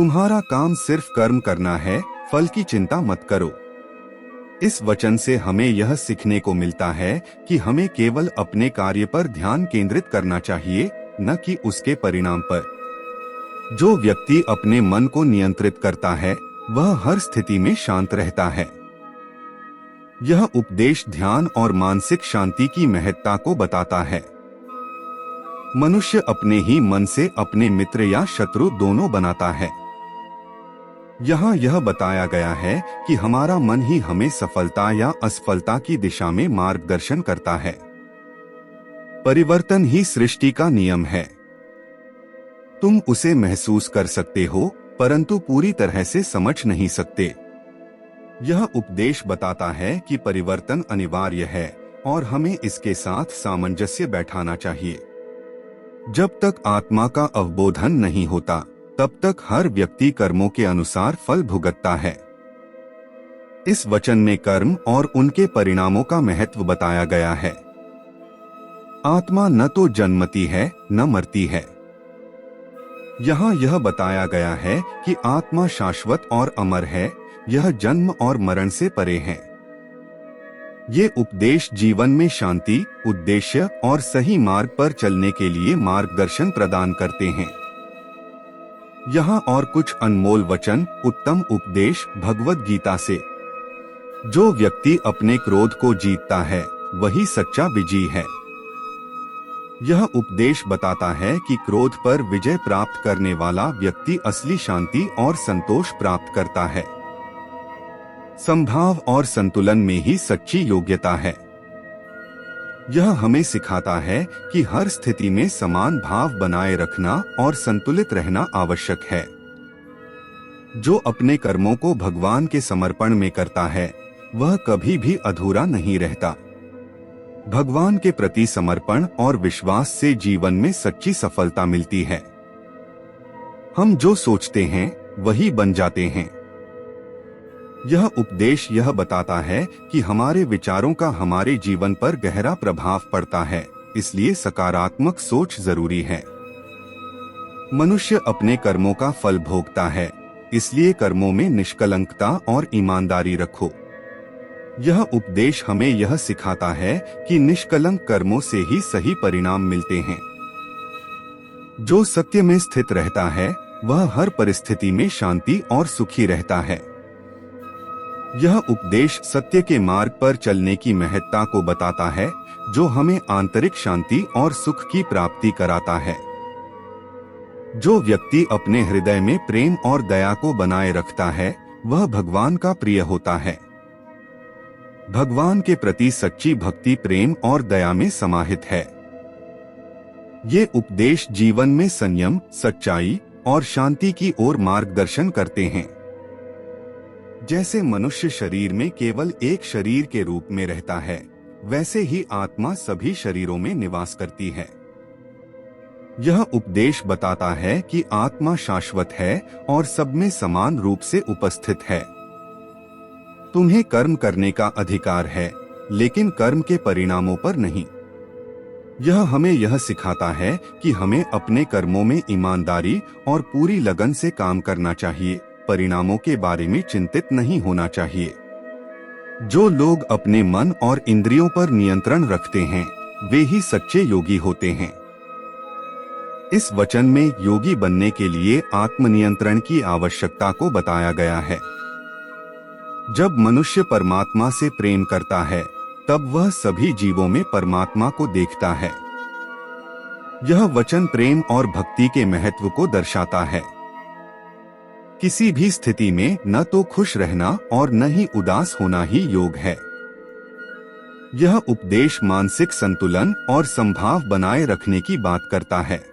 तुम्हारा काम सिर्फ कर्म करना है, फल की चिंता मत करो। इस वचन से हमें यह सीखने को मिलता है कि हमें केवल अपने कार्य पर ध्यान केंद्रित करना चाहिए, न कि उसके परिणाम पर। जो व्यक्ति अपने मन को नियंत्रित करता है वह हर स्थिति में शांत रहता है। यह उपदेश ध्यान और मानसिक शांति की महत्ता को बताता है। मनुष्य अपने ही मन से अपने मित्र या शत्रु दोनों बनाता है। यहाँ यह बताया गया है कि हमारा मन ही हमें सफलता या असफलता की दिशा में मार्गदर्शन करता है। परिवर्तन ही सृष्टि का नियम है। तुम उसे महसूस कर सकते हो, परंतु पूरी तरह से समझ नहीं सकते। यह उपदेश बताता है कि परिवर्तन अनिवार्य है और हमें इसके साथ सामंजस्य बैठाना चाहिए। जब तक आत्मा का अवबोधन नहीं होता, तब तक हर व्यक्ति कर्मों के अनुसार फल भुगतता है। इस वचन में कर्म और उनके परिणामों का महत्व बताया गया है। आत्मा न तो जन्मती है न मरती है। यहाँ यह बताया गया है कि आत्मा शाश्वत और अमर है, यह जन्म और मरण से परे है। ये उपदेश जीवन में शांति, उद्देश्य और सही मार्ग पर चलने के लिए मार्गदर्शन प्रदान करते हैं। यहाँ और कुछ अनमोल वचन, उत्तम उपदेश भगवद गीता से। जो व्यक्ति अपने क्रोध को जीतता है वही सच्चा विजयी है। यह उपदेश बताता है कि क्रोध पर विजय प्राप्त करने वाला व्यक्ति असली शांति और संतोष प्राप्त करता है। संभाव और संतुलन में ही सच्ची योग्यता है। यह हमें सिखाता है कि हर स्थिति में समान भाव बनाए रखना और संतुलित रहना आवश्यक है। जो अपने कर्मों को भगवान के समर्पण में करता है वह कभी भी अधूरा नहीं रहता। भगवान के प्रति समर्पण और विश्वास से जीवन में सच्ची सफलता मिलती है। हम जो सोचते हैं वही बन जाते हैं। यह उपदेश यह बताता है कि हमारे विचारों का हमारे जीवन पर गहरा प्रभाव पड़ता है, इसलिए सकारात्मक सोच जरूरी है। मनुष्य अपने कर्मों का फल भोगता है, इसलिए कर्मों में निष्कलंकता और ईमानदारी रखो। यह उपदेश हमें यह सिखाता है कि निष्कलंक कर्मों से ही सही परिणाम मिलते हैं। जो सत्य में स्थित रहता है वह हर परिस्थिति में शांति और सुखी रहता है। यह उपदेश सत्य के मार्ग पर चलने की महत्ता को बताता है, जो हमें आंतरिक शांति और सुख की प्राप्ति कराता है। जो व्यक्ति अपने हृदय में प्रेम और दया को बनाए रखता है वह भगवान का प्रिय होता है। भगवान के प्रति सच्ची भक्ति प्रेम और दया में समाहित है। ये उपदेश जीवन में संयम, सच्चाई और शांति की ओर मार्गदर्शन करते हैं। जैसे मनुष्य शरीर में केवल एक शरीर के रूप में रहता है, वैसे ही आत्मा सभी शरीरों में निवास करती है। यह उपदेश बताता है कि आत्मा शाश्वत है और सब में समान रूप से उपस्थित है। तुम्हें कर्म करने का अधिकार है, लेकिन कर्म के परिणामों पर नहीं। यह हमें यह सिखाता है कि हमें अपने कर्मों में ईमानदारी और पूरी लगन से काम करना चाहिए, परिणामों के बारे में चिंतित नहीं होना चाहिए। जो लोग अपने मन और इंद्रियों पर नियंत्रण रखते हैं वे ही सच्चे योगी होते हैं। इस वचन में योगी बनने के लिए आत्मनियंत्रण की आवश्यकता को बताया गया है। जब मनुष्य परमात्मा से प्रेम करता है तब वह सभी जीवों में परमात्मा को देखता है। यह वचन प्रेम और भक्ति के महत्व को दर्शाता है। किसी भी स्थिति में न तो खुश रहना और न ही उदास होना ही योग है। यह उपदेश मानसिक संतुलन और संभाव बनाए रखने की बात करता है।